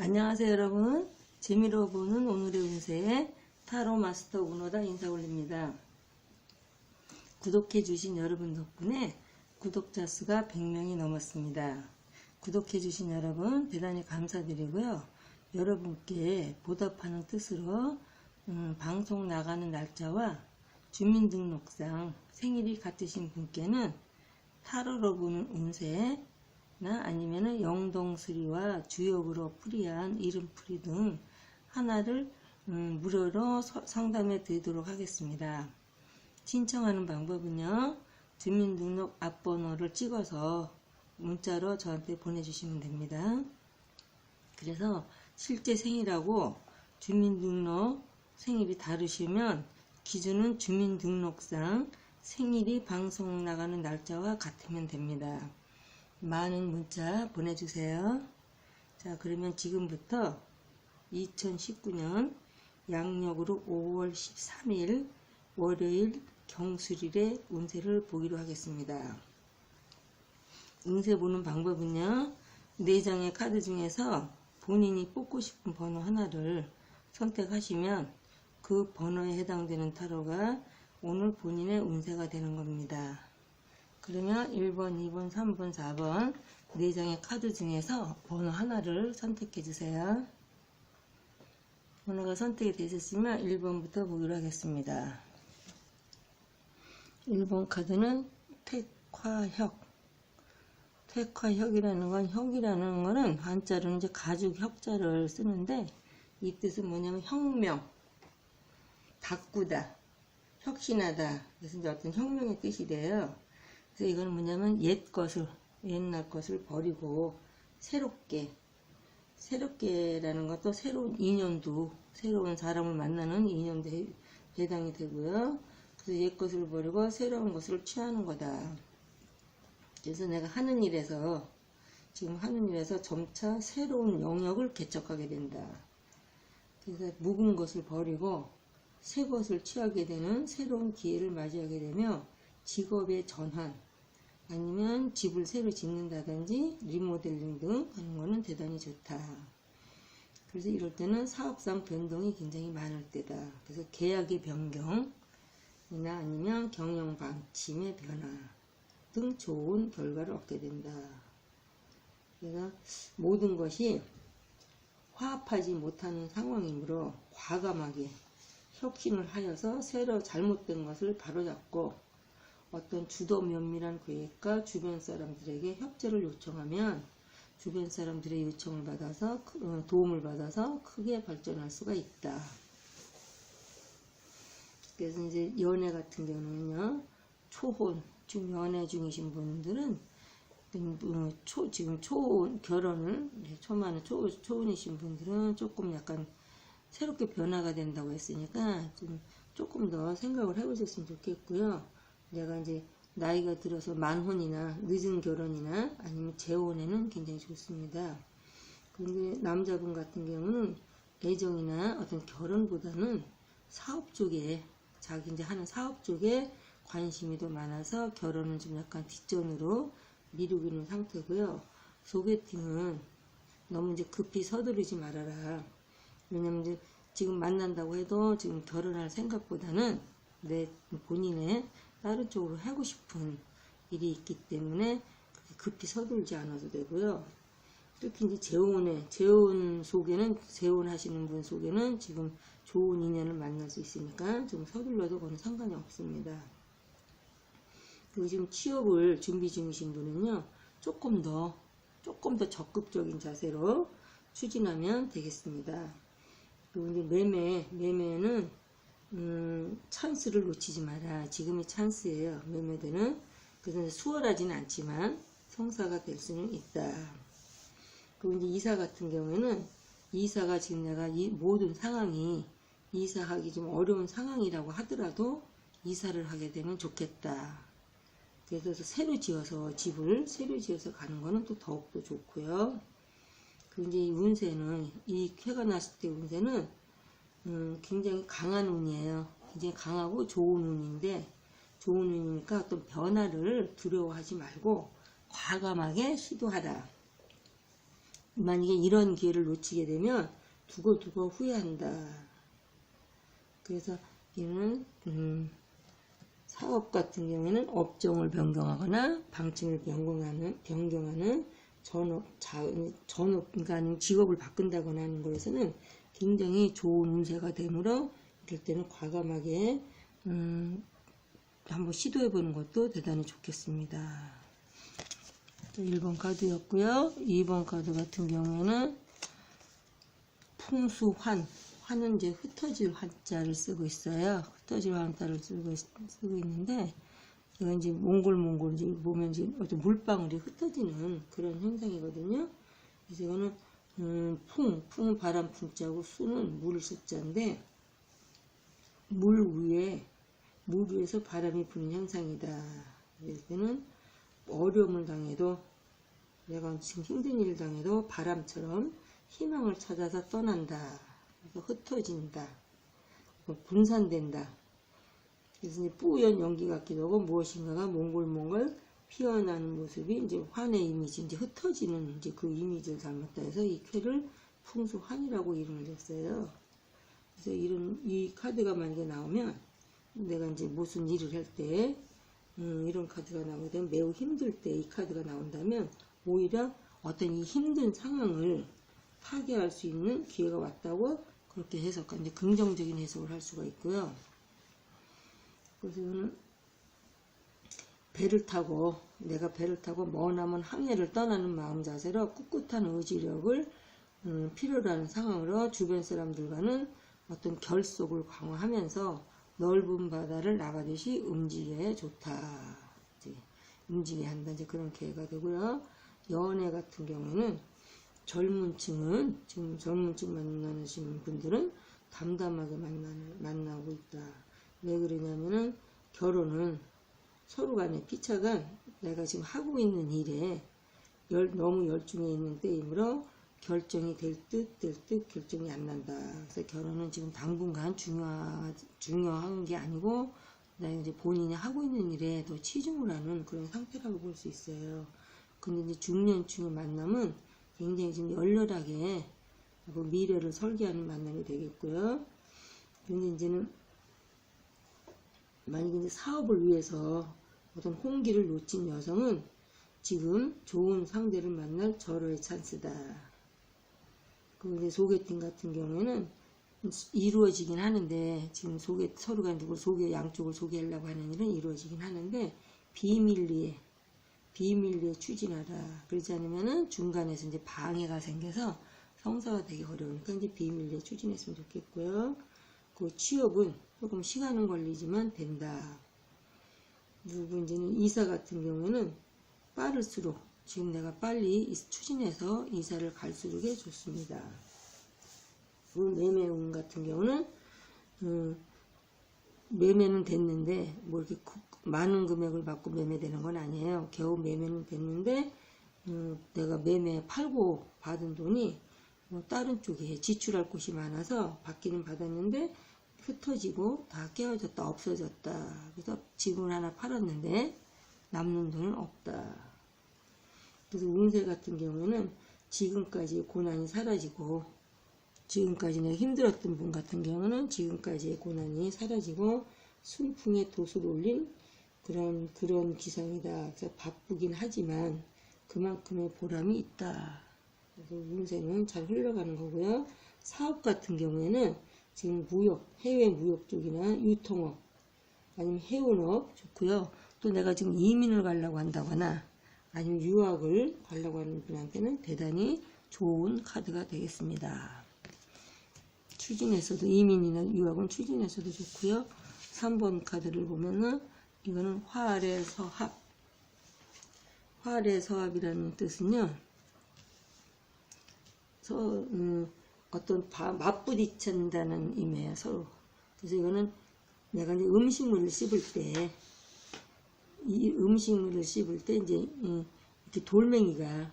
안녕하세요 여러분. 재미로 보는 오늘의 운세 타로 마스터 오너다 인사 올립니다. 구독해 주신 여러분 덕분에 구독자 수가 100명이 넘었습니다. 구독해 주신 여러분 대단히 감사드리고요. 여러분께 보답하는 뜻으로 방송 나가는 날짜와 주민등록상 생일이 같으신 분께는 타로로 보는 운세 아니면은 영동수리와 주역으로 풀이한 이름풀이 등 하나를 무료로 상담해 드리도록 하겠습니다. 신청하는 방법은요, 주민등록 앞번호를 찍어서 문자로 저한테 보내주시면 됩니다. 그래서 실제 생일하고 주민등록 생일이 다르시면 기준은 주민등록상 생일이 방송 나가는 날짜와 같으면 됩니다. 많은 문자 보내주세요. 자, 그러면 지금부터 2019년 양력으로 5월 13일 월요일 경술일의 운세를 보기로 하겠습니다. 운세 보는 방법은요, 4장의 카드 중에서 본인이 뽑고 싶은 번호 하나를 선택하시면 그 번호에 해당되는 타로가 오늘 본인의 운세가 되는 겁니다. 그러면 1번, 2번, 3번, 4번 4장의 카드 중에서 번호 하나를 선택해 주세요. 번호가 선택이 되셨으면 1번부터 보기로 하겠습니다. 1번 카드는 택화혁. 택화혁이라는 건, 혁이라는 거는 한자로는 이제 가죽 혁자를 쓰는데, 이 뜻은 뭐냐면 혁명, 바꾸다, 혁신하다. 그래서 이제 어떤 혁명의 뜻이 돼요. 그래서 이건 뭐냐면 옛날 것을 버리고 새롭게라는 것도 새로운 인연도, 새로운 사람을 만나는 인연도 해당이 되고요. 그래서 옛 것을 버리고 새로운 것을 취하는 거다. 그래서 내가 지금 하는 일에서 점차 새로운 영역을 개척하게 된다. 그래서 묵은 것을 버리고 새 것을 취하게 되는 새로운 기회를 맞이하게 되며 직업의 전환, 아니면 집을 새로 짓는다든지 리모델링 등 하는 거는 대단히 좋다. 그래서 이럴 때는 사업상 변동이 굉장히 많을 때다. 그래서 계약의 변경이나 아니면 경영 방침의 변화 등 좋은 결과를 얻게 된다. 그래서 모든 것이 화합하지 못하는 상황이므로 과감하게 혁신을 하여서 새로 잘못된 것을 바로잡고 어떤 주도 면밀한 계획과 주변 사람들에게 협조를 요청하면 주변 사람들의 요청을 받아서 도움을 받아서 크게 발전할 수가 있다. 그래서 이제 연애 같은 경우는요, 초혼, 지금 연애 중이신 분들은 지금 결혼을 초만에 초혼이신 분들은 조금 약간 새롭게 변화가 된다고 했으니까 조금 더 생각을 해보셨으면 좋겠고요. 내가 이제 나이가 들어서 만혼이나 늦은 결혼이나 아니면 재혼에는 굉장히 좋습니다. 그런데 남자분 같은 경우는 애정이나 어떤 결혼보다는 사업 쪽에, 자기 이제 하는 사업 쪽에 관심이 더 많아서 결혼은 좀 약간 뒷전으로 미루고 있는 상태고요. 소개팅은 너무 이제 급히 서두르지 말아라. 왜냐면 이제 지금 만난다고 해도 지금 결혼할 생각보다는 본인의 다른 쪽으로 하고 싶은 일이 있기 때문에 급히 서둘지 않아도 되고요. 특히 이제 재혼하시는 분 속에는 지금 좋은 인연을 만날 수 있으니까 좀 서둘러도 그건 상관이 없습니다. 그리고 지금 취업을 준비 중이신 분은요, 조금 더 적극적인 자세로 추진하면 되겠습니다. 그리고 이제 매매는 찬스를 놓치지 마라. 지금이 찬스예요. 매매되는. 그래서 수월하지는 않지만 성사가 될 수는 있다. 그리고 이제 이사 같은 경우에는 이사가 지금 내가 이 모든 상황이 이사하기 좀 어려운 상황이라고 하더라도 이사를 하게 되면 좋겠다. 그래서 집을 새로 지어서 가는 거는 또 더욱더 좋고요. 그리고 이제 이 운세는, 이 쾌가 났을 때 운세는 굉장히 강한 운이에요. 굉장히 강하고 좋은 운인데, 좋은 운이니까 어떤 변화를 두려워하지 말고 과감하게 시도하라. 만약에 이런 기회를 놓치게 되면 두고두고 후회한다. 그래서 이는 사업 같은 경우에는 업종을 변경하거나 방침을 변경하는 그러니까 직업을 바꾼다거나 하는 것에서는 굉장히 좋은 운세가 되므로 이럴 때는 과감하게 한번 시도해보는 것도 대단히 좋겠습니다. 1번 카드였고요. 2번 카드 같은 경우에는 풍수환. 환은 이제 흩어질 환자를 쓰고 있어요. 흩어질 환자를 쓰고 있는데, 이건 이제 몽골 이제 보면 이제 어떤 물방울이 흩어지는 그런 현상이거든요. 그래서 이거는 풍은 바람 풍자고 수는 물 숫자인데, 물 위에서 바람이 부는 현상이다. 이럴 때는 어려움을 당해도, 내가 지금 힘든 일을 당해도 바람처럼 희망을 찾아서 떠난다. 흩어진다. 분산된다. 그래서 이제 뿌연 연기 같기도 하고 무엇인가가 몽골 피어나는 모습이 이제 환의 이미지, 이제 흩어지는 이제 그 이미지를 담았다 해서 이 쾌를 풍수환이라고 이름을 줬어요. 그래서 이 카드가 만약에 나오면 내가 이제 무슨 일을 할 때 이런 카드가 나오게 되면 매우 힘들 때 이 카드가 나온다면 오히려 어떤 이 힘든 상황을 타개할 수 있는 기회가 왔다고 그렇게 해석한 이제 긍정적인 해석을 할 수가 있고요. 그래서 이거는 내가 배를 타고 머나먼 항해를 떠나는 마음 자세로 꿋꿋한 의지력을 필요로 하는 상황으로 주변 사람들과는 어떤 결속을 강화하면서 넓은 바다를 나가듯이 움직여야 좋다. 이제 움직여야 한다. 이제 그런 기회가 되고요. 연애 같은 경우에는 지금 젊은 층 만나시는 분들은 담담하게 만나고 있다. 왜 그러냐면은 결혼은 서로 간의 피차가 내가 지금 하고 있는 일에 너무 열중해 있는 때이므로 결정이 될 듯 결정이 안 난다. 그래서 결혼은 지금 당분간 중요한 게 아니고 내가 이제 본인이 하고 있는 일에 더 치중을 하는 그런 상태라고 볼 수 있어요. 근데 이제 중년층의 만남은 굉장히 지금 열렬하게 미래를 설계하는 만남이 되겠고요. 근데 이제는 만약에 이제 사업을 위해서 어떤 홍기를 놓친 여성은 지금 좋은 상대를 만날 절호의 찬스다. 그리고 이제 소개팅 같은 경우에는 이루어지긴 하는데 지금 서로가 누굴 양쪽을 소개하려고 하는 일은 이루어지긴 하는데 비밀리에 추진하라. 그렇지 않으면은 중간에서 이제 방해가 생겨서 성사가 되기 어려우니까 이제 비밀리에 추진했으면 좋겠고요. 그 취업은 조금 시간은 걸리지만 된다. 그리고 이제는 이사 같은 경우에는 빠를수록 지금 내가 빨리 추진해서 이사를 갈수록에 좋습니다. 그리고 매매운 같은 경우는 매매는 됐는데 뭐 이렇게 많은 금액을 받고 매매되는 건 아니에요. 겨우 매매는 됐는데 내가 매매 팔고 받은 돈이 뭐 다른 쪽에 지출할 곳이 많아서 받기는 받았는데 흩어지고 다 깨어졌다 없어졌다. 그래서 집을 하나 팔았는데 남는 돈은 없다. 그래서 운세 같은 경우에는 지금까지 고난이 사라지고 지금까지 내가 힘들었던 분 같은 경우는 지금까지의 고난이 사라지고 순풍에 돛을 올린 그런 기상이다. 그래서 바쁘긴 하지만 그만큼의 보람이 있다. 그래서 운세는 잘 흘러가는 거고요. 사업 같은 경우에는 지금 해외 무역 쪽이나 유통업 아니면 해운업 좋고요. 또 내가 지금 이민을 가려고 한다거나 아니면 유학을 가려고 하는 분한테는 대단히 좋은 카드가 되겠습니다. 추진에서도 이민이나 유학은 추진에서도 좋고요. 3번 카드를 보면은 이거는 화례서합이라는 뜻은요. 어떤 맞부딪힌다는 의미예요. 서로. 그래서 이거는 내가 이제 음식물을 씹을 때 이제 이렇게 돌멩이가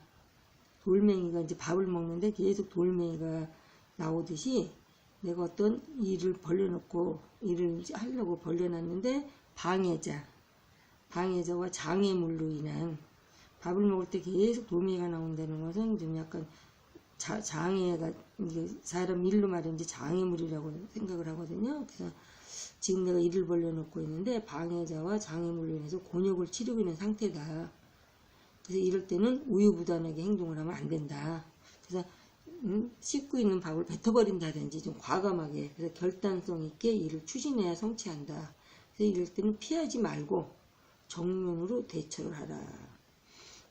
이제 밥을 먹는데 계속 돌멩이가 나오듯이 내가 어떤 일을 하려고 벌려놨는데 방해자와 장애물로 인한 밥을 먹을 때 계속 돌멩이가 나온다는 것은 좀 약간 장애가, 이게 사람 일로 말하면 이제 장애물이라고 생각을 하거든요. 그래서 지금 내가 이를 벌려놓고 있는데 방해자와 장애물로 인해서 곤욕을 치르고 있는 상태다. 그래서 이럴 때는 우유부단하게 행동을 하면 안 된다. 그래서 씻고 있는 밥을 뱉어버린다든지 좀 과감하게, 그래서 결단성 있게 일을 추진해야 성취한다. 그래서 이럴 때는 피하지 말고 정면으로 대처를 하라.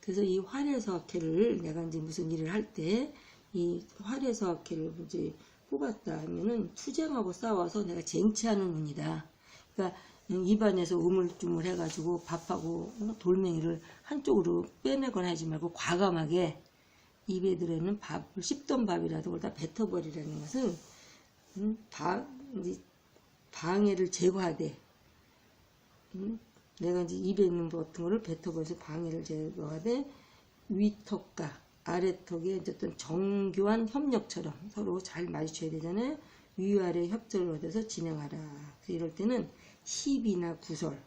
그래서 이 활해서학회를 내가 이제 무슨 일을 할 때 이 활해서학회를 이제 뽑았다 하면은 투쟁하고 싸워서 내가 쟁취하는 운이다. 그러니까 입안에서 우물쭈물 해가지고 밥하고 돌멩이를 한쪽으로 빼내거나 하지 말고 과감하게 입에 들어있는 밥을, 씹던 밥이라도 그걸 다 뱉어버리라는 것은 이제 방해를 제거하되, 내가 이제 입에 있는 것 같은 거를 뱉어버려서 방해를 제거하되, 위턱과 아래턱의 어떤 정교한 협력처럼 서로 잘 마주쳐야 되잖아요. 위아래 협조를 얻어서 진행하라. 이럴 때는 시비나 구설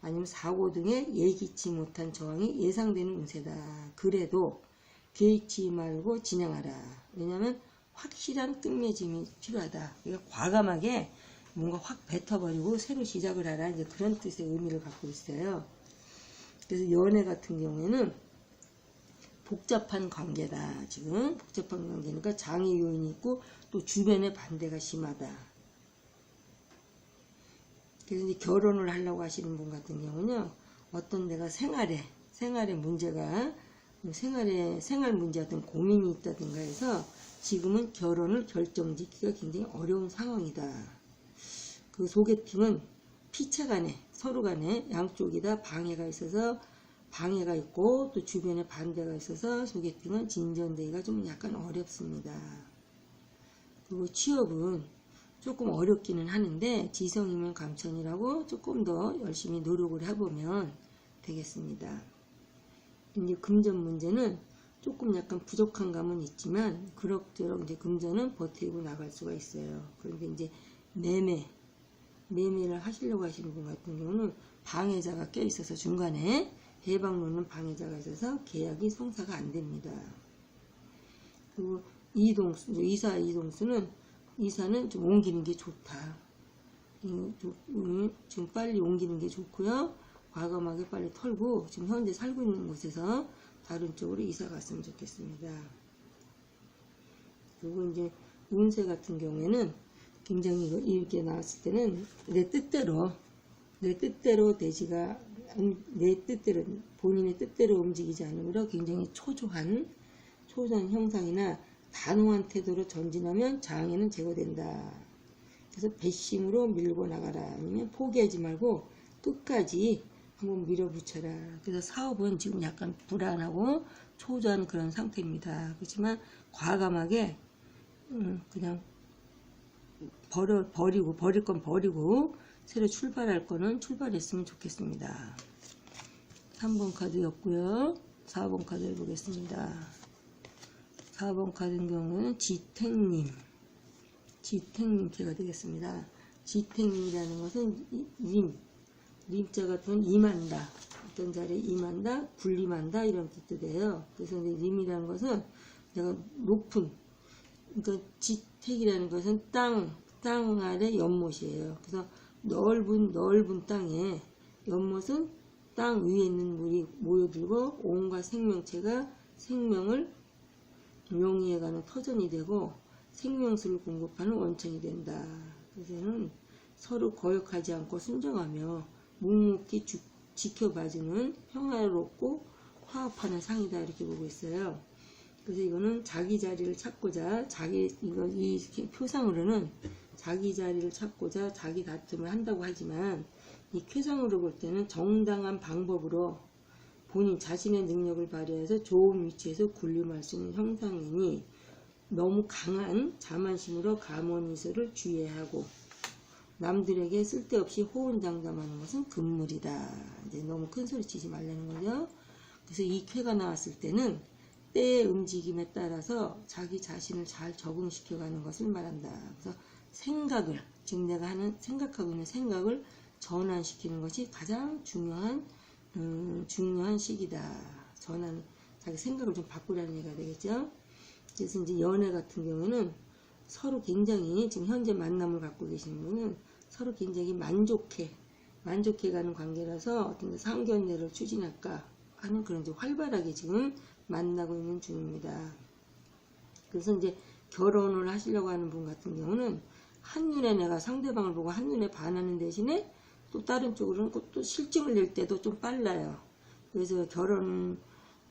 아니면 사고 등의 예기치 못한 저항이 예상되는 운세다. 그래도 개의치 말고 진행하라. 왜냐하면 확실한 끝맺음이 필요하다. 그러니까 과감하게 뭔가 확 뱉어버리고 새로 시작을 하라. 이제 그런 뜻의 의미를 갖고 있어요. 그래서 연애 같은 경우에는 복잡한 관계다. 지금 복잡한 관계니까 장애 요인이 있고 또 주변의 반대가 심하다. 그래서 이제 결혼을 하려고 하시는 분 같은 경우는요, 어떤 내가 생활에 문제가, 생활 문제 어떤 고민이 있다든가 해서 지금은 결혼을 결정짓기가 굉장히 어려운 상황이다. 그 소개팅은 피체 간에, 서로 간에 양쪽이 다 방해가 있고 또 주변에 반대가 있어서 소개팅은 진전되기가 좀 약간 어렵습니다. 그리고 취업은 조금 어렵기는 하는데 지성이면 감천이라고 조금 더 열심히 노력을 해보면 되겠습니다. 이제 금전 문제는 조금 약간 부족한 감은 있지만 그럭저럭 이제 금전은 버티고 나갈 수가 있어요. 그런데 이제 매매를 하시려고 하시는 분 같은 경우는 방해자가 껴있어서 중간에 대박 놓는 방해자가 있어서 계약이 성사가 안 됩니다. 그리고 이사는 좀 옮기는 게 좋다. 지금 빨리 옮기는 게 좋고요. 과감하게 빨리 털고 지금 현재 살고 있는 곳에서 다른 쪽으로 이사 갔으면 좋겠습니다. 그리고 이제 운세 같은 경우에는 굉장히 이렇게 나왔을 때는 내 뜻대로 본인의 뜻대로 움직이지 않으므로 굉장히 초조한 형상이나 단호한 태도로 전진하면 장애는 제거된다. 그래서 배심으로 밀고 나가라. 아니면 포기하지 말고 끝까지 한번 밀어붙여라. 그래서 사업은 지금 약간 불안하고 초조한 그런 상태입니다. 그렇지만 과감하게 그냥 버릴 건 버리고 새로 출발할 거는 출발했으면 좋겠습니다. 3번 카드였고요. 4번 카드를 보겠습니다. 4번 카드인 경우는 지택님께가 되겠습니다. 지택님이라는 것은 림자가 돈 임한다. 어떤 자리에 임한다, 군림한다 이런 뜻도 돼요. 그래서 림이라는 것은 내가 높은, 그러니까 지택이라는 것은 땅 아래 연못이에요. 그래서 넓은 땅에 연못은 땅 위에 있는 물이 모여들고 온갖 생명체가 생명을 용이해가는 터전이 되고 생명수를 공급하는 원천이 된다. 그래서는 서로 거역하지 않고 순정하며 묵묵히 지켜봐주는 평화롭고 화합하는 상이다 이렇게 보고 있어요. 그래서 이거는 자기 자리를 찾고자 이 표상으로는 자기 자리를 찾고자 자기 다툼을 한다고 하지만 이 쾌상으로 볼 때는 정당한 방법으로 본인 자신의 능력을 발휘해서 좋은 위치에서 군림할 수 있는 형상이니 너무 강한 자만심으로 감언이설을 주의해야 하고 남들에게 쓸데없이 호언장담하는 것은 금물이다. 이제 너무 큰 소리 치지 말라는 거죠. 그래서 이 쾌가 나왔을 때는 때의 움직임에 따라서 자기 자신을 잘 적응시켜가는 것을 말한다. 그래서 지금 내가 생각하고 있는 생각을 전환시키는 것이 가장 중요한 시기다. 자기 생각을 좀 바꾸라는 얘기가 되겠죠. 그래서 이제 연애 같은 경우는 서로 굉장히 지금 현재 만남을 갖고 계시는 분은 서로 굉장히 만족해 가는 관계라서 어떤 상견례를 추진할까 하는 그런 이제 활발하게 지금 만나고 있는 중입니다. 그래서 이제 결혼을 하시려고 하는 분 같은 경우는 한눈에 내가 상대방을 보고 한눈에 반하는 대신에 또 다른 쪽으로는 또 실증을 낼 때도 좀 빨라요. 그래서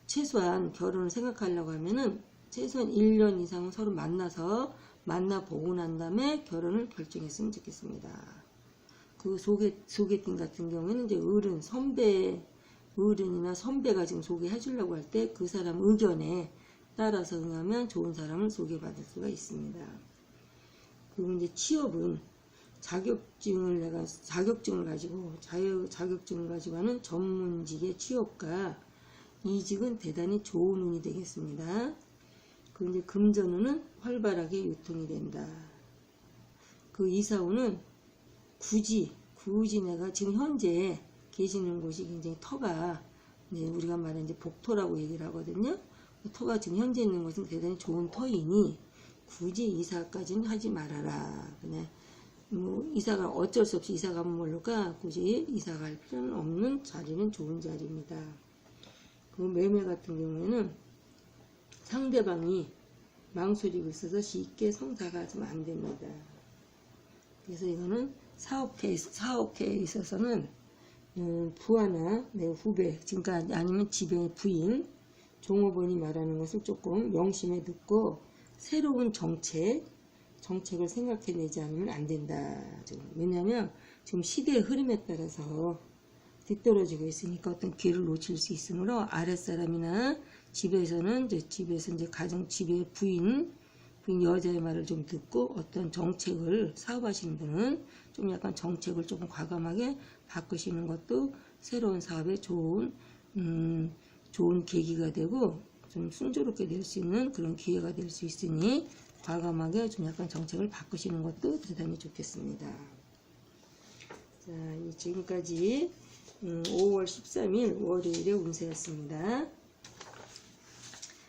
최소한 결혼을 생각하려고 하면은 최소한 1년 이상은 서로 만나보고 난 다음에 결혼을 결정했으면 좋겠습니다. 그 소개팅 같은 경우에는 이제 어른이나 선배가 지금 소개해 주려고 할 때 그 사람 의견에 따라서 응하면 좋은 사람을 소개받을 수가 있습니다. 그리고 이제 취업은 자격증을 가지고 하는 전문직의 취업과 이직은 대단히 좋은 운이 되겠습니다. 그리고 이제 금전운은 활발하게 유통이 된다. 그 이사운은 굳이 내가 지금 현재 계시는 곳이 굉장히 터가 이제 우리가 말하는 이제 복토라고 얘기를 하거든요. 터가 지금 현재 있는 곳은 대단히 좋은 터이니 굳이 이사까지는 하지 말아라. 그냥 이사가 어쩔 수 없이 이사 가면 모를까 굳이 이사 갈 필요는 없는 자리는 좋은 자리입니다. 그 매매 같은 경우에는 상대방이 망설이고 있어서 쉽게 성사가 좀 안 됩니다. 그래서 이거는 사업계에 있어서는 부하나 내 후배, 그러니까 아니면 집의 부인, 종업원이 말하는 것을 조금 명심해 듣고 새로운 정책을 생각해내지 않으면 안 된다. 왜냐하면 지금 시대의 흐름에 따라서 뒤떨어지고 있으니까 어떤 기회를 놓칠 수 있으므로 아랫사람이나 집에서 이제 집의 부인 여자의 말을 좀 듣고 어떤 정책을 사업하시는 분은 좀 약간 정책을 조금 과감하게 바꾸시는 것도 새로운 사업에 좋은 계기가 되고 좀 순조롭게 될 수 있는 그런 기회가 될 수 있으니 과감하게 좀 약간 정책을 바꾸시는 것도 대단히 좋겠습니다. 자, 지금까지 5월 13일 월요일의 운세였습니다.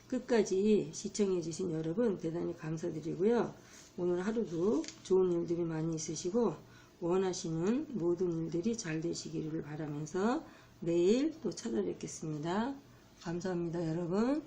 끝까지 시청해주신 여러분 대단히 감사드리고요. 오늘 하루도 좋은 일들이 많이 있으시고 원하시는 모든 일들이 잘 되시기를 바라면서 내일 또 찾아뵙겠습니다. 감사합니다, 여러분.